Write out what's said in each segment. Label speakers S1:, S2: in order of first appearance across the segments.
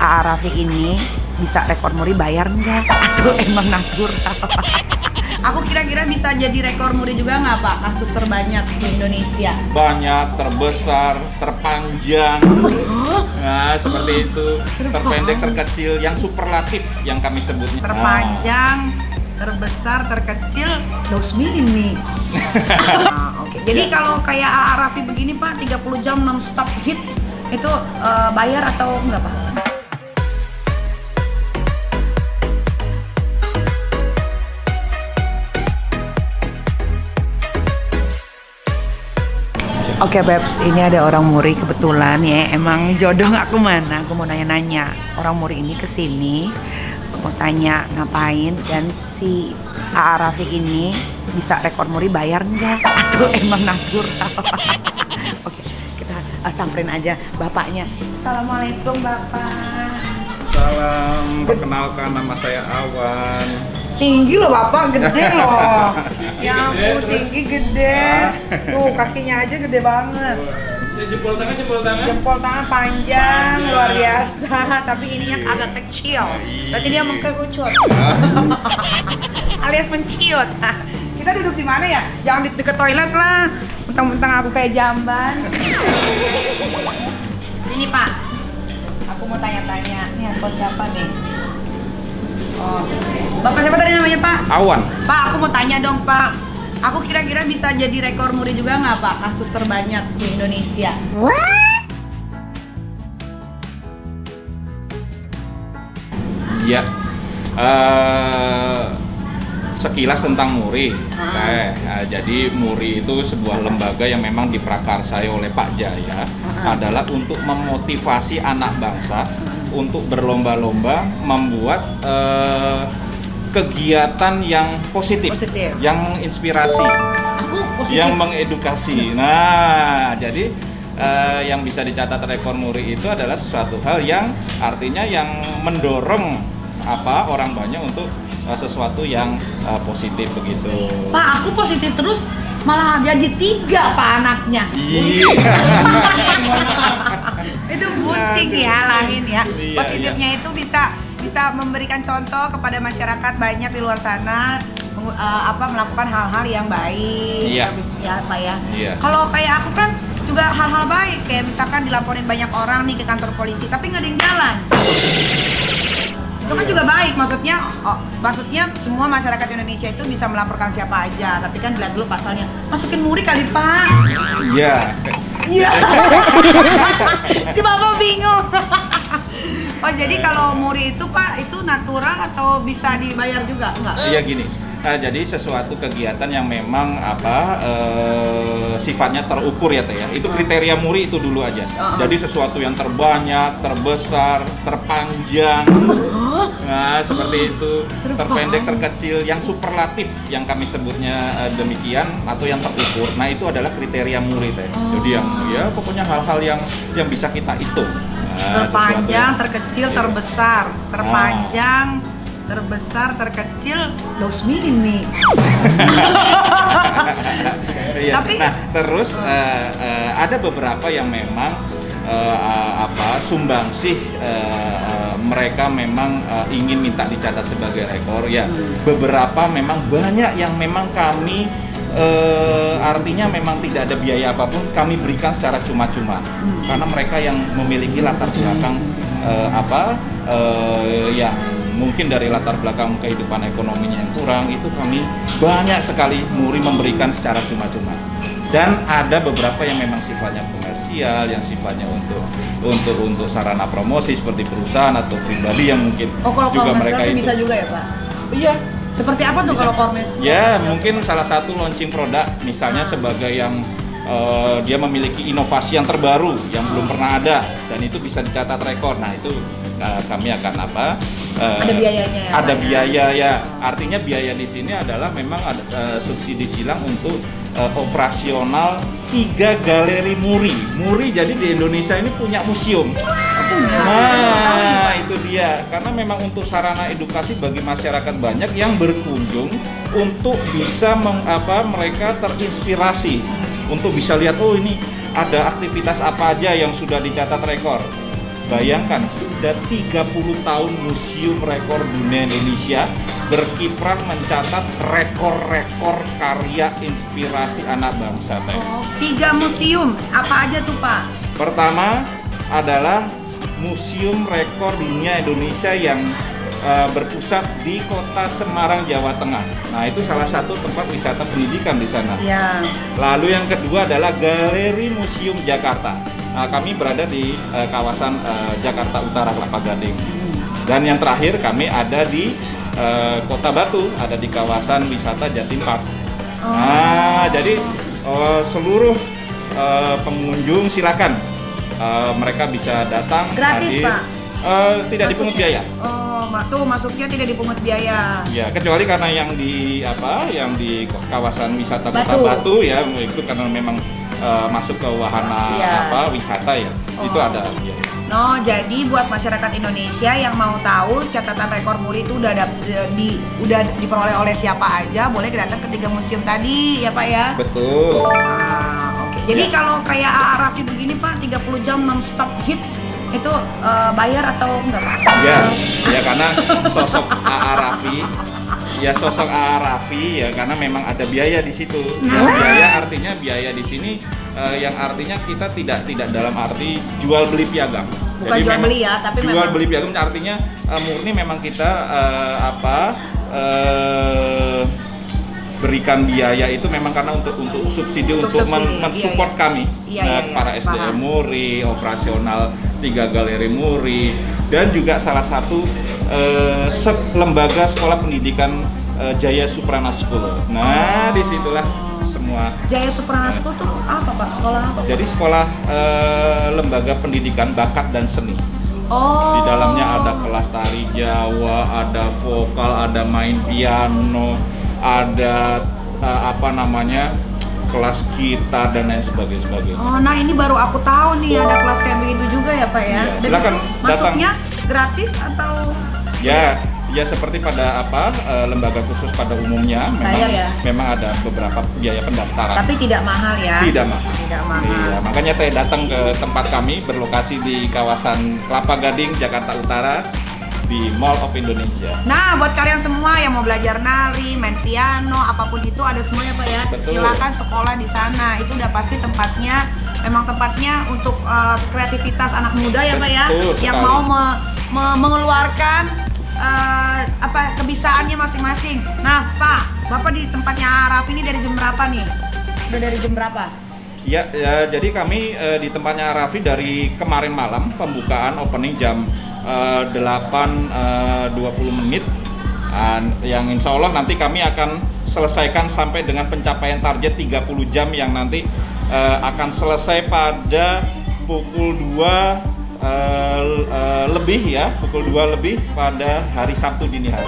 S1: A.A. Raffi ini bisa rekor muri bayar nggak? Atau emang natural? Aku kira-kira bisa jadi rekor muri juga nggak Pak? Kasus terbanyak di Indonesia.
S2: Banyak, terbesar, terpanjang. Nah, seperti itu. Terpendek, terkecil, yang superlatif yang kami sebutnya.
S1: Terpanjang, terbesar, terkecil, 2 milim nih. Oke. Jadi kalau kayak A.A. Raffi begini Pak, 30 jam non-stop hits, itu bayar atau enggak Pak? Oke Babs, ini ada orang muri kebetulan ya. Emang jodoh aku mana? Aku mau nanya-nanya. Orang muri ini kesini, aku mau tanya ngapain, dan si A.A. Raffi ini bisa rekor muri bayar nggak? Atau emang natural? Oke, kita samperin aja bapaknya. Assalamualaikum Bapak.
S2: Salam, perkenalkan nama saya Awan.
S1: Tinggi loh Bapak, gede loh. Ya ampun, tinggi gede. Tuh kakinya aja gede banget.
S2: Jempol tangan, jempol tangan.
S1: Jempol tangan panjang, luar biasa. Tapi ininya agak kecil. Berarti dia mengkerucut. Alias menciut. Nah, kita duduk di mana ya? Jangan di dekat toilet lah. Mentang-mentang aku kayak jamban. Sini Pak. Aku mau tanya-tanya. Ini handphone siapa nih? Oh. Bapak siapa tadi namanya Pak?
S2: Awan.
S1: Pak, aku mau tanya dong Pak. Aku kira-kira bisa jadi rekor muri juga nggak Pak? Kasus terbanyak di Indonesia.
S2: Ya. Sekilas tentang muri. Jadi muri itu sebuah lembaga yang memang diprakarsai oleh Pak Jaya, adalah untuk memotivasi anak bangsa untuk berlomba-lomba membuat kegiatan yang positif, yang menginspirasi, yang mengedukasi. Nah, jadi yang bisa dicatat rekor muri itu adalah sesuatu hal yang artinya yang mendorong orang banyak untuk sesuatu yang positif begitu.
S1: Pak, aku positif terus malah jadi 3 Pak anaknya.
S2: Iya.
S1: Itu bunting ya, lain ya. Positifnya itu bisa memberikan contoh kepada masyarakat banyak di luar sana, melakukan hal-hal yang baik.
S2: Iya.
S1: Ya Pak ya.
S2: Iya.
S1: Kalau kayak aku kan juga hal-hal baik, kayak misalkan dilaporin banyak orang nih ke kantor polisi, tapi nggak ada yang jalan. Itu kan juga baik, maksudnya semua masyarakat Indonesia itu bisa melaporkan siapa aja, tapi kan lihat dulu pasalnya. Masukin muri kali Pak.
S2: Iya.
S1: Iya. Si Bapak bingung. Oh, jadi kalau muri itu Pak, itu natural atau bisa dibayar juga? Enggak?
S2: Iya gini. Jadi sesuatu kegiatan yang memang sifatnya terukur ya Teh ya. Itu kriteria muri itu dulu aja. Jadi sesuatu yang terbanyak, terbesar, terpanjang. Nah, seperti itu. Terpendek, terkecil, yang superlatif yang kami sebutnya demikian, atau yang terukur. Nah, itu adalah kriteria muri Teh. Jadi yang ya pokoknya hal-hal yang bisa kita hitung. Nah,
S1: terpanjang, terkecil, terbesar. Terpanjang, terbesar, terkecil, 2 milim nih.
S2: Iya.
S1: Tapi
S2: terus ada beberapa yang memang sumbangsih mereka memang ingin minta dicatat sebagai rekor ya. Beberapa memang banyak yang memang kami artinya memang tidak ada biaya apapun, kami berikan secara cuma-cuma karena mereka yang memiliki latar belakang yang mungkin dari latar belakang kehidupan ekonominya yang kurang, itu kami banyak sekali muri memberikan secara cuma-cuma. Dan ada beberapa yang memang sifatnya komersial, yang sifatnya untuk sarana promosi seperti perusahaan atau pribadi yang mungkin juga mereka itu
S1: bisa juga ya Pak?
S2: Iya.
S1: Seperti apa tuh kalau komersial?
S2: Ya, mungkin salah satu launching produk misalnya sebagai yang dia memiliki inovasi yang terbaru yang belum pernah ada dan itu bisa dicatat rekor. Nah, itu kami akan
S1: ada biayanya ya?
S2: Ada biaya ya. Artinya biaya di sini adalah memang ada subsidi silang untuk operasional 3 galeri muri. Muri jadi di Indonesia ini punya museum. Nah, itu dia. Karena memang untuk sarana edukasi bagi masyarakat banyak yang berkunjung untuk bisa mereka terinspirasi untuk bisa lihat, oh ini ada aktivitas apa aja yang sudah dicatat rekor. Bayangkan, sudah 30 tahun Museum Rekor Dunia Indonesia berkiprah mencatat rekor-rekor karya inspirasi anak bangsa.
S1: Oh, 3 museum, apa aja tuh Pak?
S2: Pertama adalah Museum Rekor Dunia Indonesia yang berpusat di Kota Semarang, Jawa Tengah. Nah, itu salah satu tempat wisata pendidikan di sana.
S1: Ya.
S2: Lalu yang kedua adalah Galeri Museum Jakarta. Nah, kami berada di kawasan Jakarta Utara, Kelapa Gading. Dan yang terakhir kami ada di Kota Batu, ada di kawasan wisata Jatim Park. Nah, jadi seluruh pengunjung silakan, mereka bisa datang.
S1: Gratis, Pak?
S2: Tidak dipungut biaya.
S1: Tuh masuknya tidak dipungut biaya.
S2: Ya, kecuali karena yang di kawasan wisata Kota Batu ya, itu karena memang masuk ke wahana wisata ya, itu ada biaya.
S1: No, jadi buat masyarakat Indonesia yang mau tahu catatan rekor muri itu udah diperoleh oleh siapa aja, boleh datang ke 3 museum tadi ya Pak ya?
S2: Betul.
S1: Oke. Jadi kalau kayak A.A. Raffi begini Pak, 30 jam non-stop hits, itu bayar atau enggak Pak?
S2: Ya karena sosok A.A. Raffi ya karena memang ada biaya di situ. Biaya di sini yang artinya kita tidak dalam arti jual beli piagam.
S1: Bukan jual beli ya, tapi
S2: jual beli piagam artinya murni memang kita berikan biaya itu memang karena untuk subsidi untuk mensupport kami, para SDM Muri, operasional 3 galeri Muri, dan juga salah satu lembaga sekolah pendidikan Jaya Suprana School. Nah, disitulah semua.
S1: Jaya Suprana School tuh apa Pak? Sekolah apa?
S2: Jadi sekolah lembaga pendidikan bakat dan seni. Di dalamnya ada kelas tari Jawa, ada vokal, ada main piano, ada kelas gitar dan lain sebagainya.
S1: Nah ini baru aku tahu nih ada kelas kayak begitu juga ya Pak ya.
S2: Ya, silakan
S1: masuknya gratis atau?
S2: Ya seperti pada lembaga khusus pada umumnya memang ada beberapa biaya pendaftaran.
S1: Tapi tidak mahal ya?
S2: Tidak mahal. Iya, makanya saya datang ke tempat kami berlokasi di kawasan Kelapa Gading, Jakarta Utara, di Mall of Indonesia.
S1: Nah, buat kalian semua yang mau belajar nari, main piano, apapun itu ada semuanya Pak ya.
S2: Betul.
S1: Silakan sekolah di sana. Itu udah pasti tempatnya untuk kreativitas anak muda ya Pak ya.
S2: Betul
S1: yang
S2: sekali.
S1: mau mengeluarkan kebisaannya masing-masing. Nah, Pak, Bapak di tempatnya Raffi ini dari jam berapa nih? Udah dari jam berapa?
S2: Ya, jadi kami di tempatnya Raffi dari kemarin malam, pembukaan opening jam 8.20 yang insya Allah nanti kami akan selesaikan sampai dengan pencapaian target 30 jam yang nanti akan selesai pada pukul 2 pukul 2 lebih pada hari Sabtu dini hari.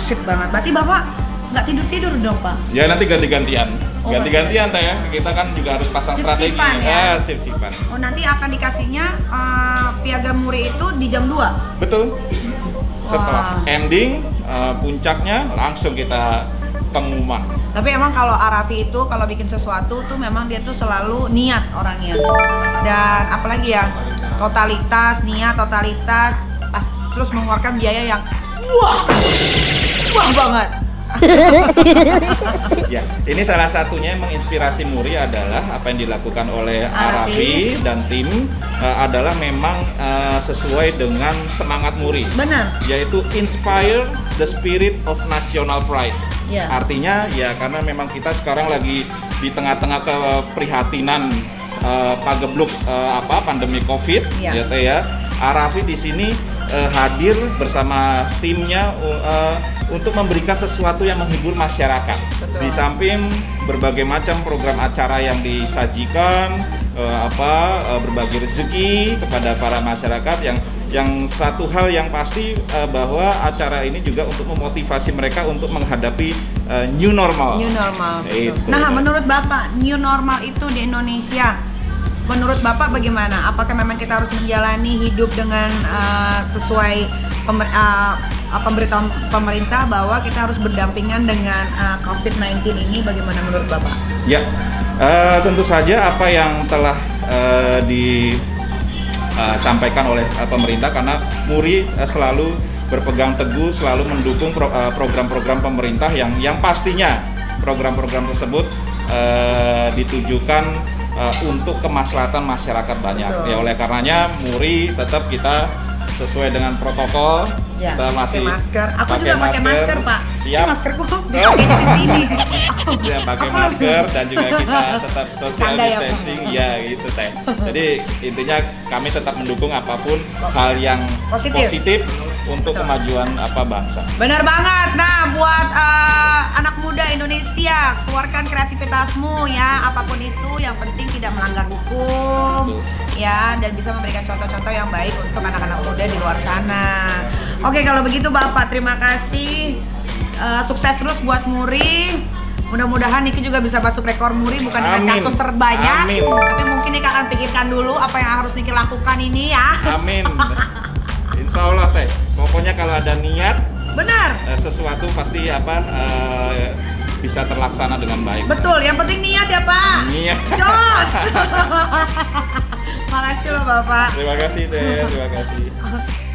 S1: Sip banget. Berarti Bapak nggak tidur dong Pak?
S2: Ya nanti ganti-gantian. Ganti-gantian ya. Kita kan juga harus pasang strategi.
S1: Ya?
S2: Sip-sipan.
S1: Nanti akan dikasihnya piagam muri itu di jam 2?
S2: Betul. Setelah ending, puncaknya langsung kita pengumuman.
S1: Tapi emang kalau Raffi itu kalau bikin sesuatu tuh memang dia tuh selalu niat orangnya. Dan apalagi ya, niat totalitas, terus mengeluarkan biaya yang wah banget.
S2: Ya, ini salah satunya yang menginspirasi Muri adalah apa yang dilakukan oleh Raffi dan tim adalah memang sesuai dengan semangat Muri.
S1: Benar.
S2: Yaitu inspire the spirit of national pride.
S1: Ya.
S2: Artinya ya karena memang kita sekarang lagi di tengah-tengah keprihatinan pagebluk pandemi Covid, ya. Raffi di sini hadir bersama timnya untuk memberikan sesuatu yang menghibur masyarakat.
S1: Betul.
S2: Di samping berbagai macam program acara yang disajikan, berbagi rezeki kepada para masyarakat yang satu hal yang pasti bahwa acara ini juga untuk memotivasi mereka untuk menghadapi new normal.
S1: New normal.
S2: Itu.
S1: Nah, menurut Bapak new normal itu di Indonesia, menurut Bapak bagaimana? Apakah memang kita harus menjalani hidup dengan sesuai pemberitahuan pemerintah bahwa kita harus berdampingan dengan COVID-19 ini? Bagaimana menurut Bapak?
S2: Ya, tentu saja apa yang telah sampaikan oleh pemerintah, karena MURI selalu berpegang teguh, selalu mendukung program-program pemerintah yang pastinya program-program tersebut ditujukan untuk kemaslahatan masyarakat banyak.
S1: Betul.
S2: Ya oleh karenanya MURI tetap kita sesuai dengan protokol.
S1: Ya,
S2: Kita masih
S1: pakai masker. Aku juga pakai masker, Pak.
S2: Siap.
S1: Maskerku dipakai di sini.
S2: Ya, pakai masker dan juga kita tetap social
S1: Canda ya, Pak.
S2: distancing, ya gitu Teh. Jadi intinya kami tetap mendukung apapun hal yang positif untuk kemajuan bangsa.
S1: Benar banget. Nah, buat anak muda Indonesia, keluarkan kreativitasmu ya, apapun itu, yang penting tidak melanggar hukum.
S2: Betul.
S1: Ya, dan bisa memberikan contoh-contoh yang baik untuk anak-anak muda di luar sana. Oke, kalau begitu Bapak, terima kasih. Sukses terus buat MURI. Mudah-mudahan Niki juga bisa masuk rekor MURI, bukan dengan kasus terbanyak.
S2: Amin.
S1: Tapi mungkin Niki akan pikirkan dulu apa yang harus Niki lakukan ini ya.
S2: Amin. Insya Allah Teh. Pokoknya kalau ada niat,
S1: Benar.
S2: sesuatu pasti bisa terlaksana dengan baik.
S1: Betul, yang penting niat ya Pak.
S2: Niat.
S1: Jos. Makasih loh Bapak.
S2: Terima kasih Teh, terima kasih.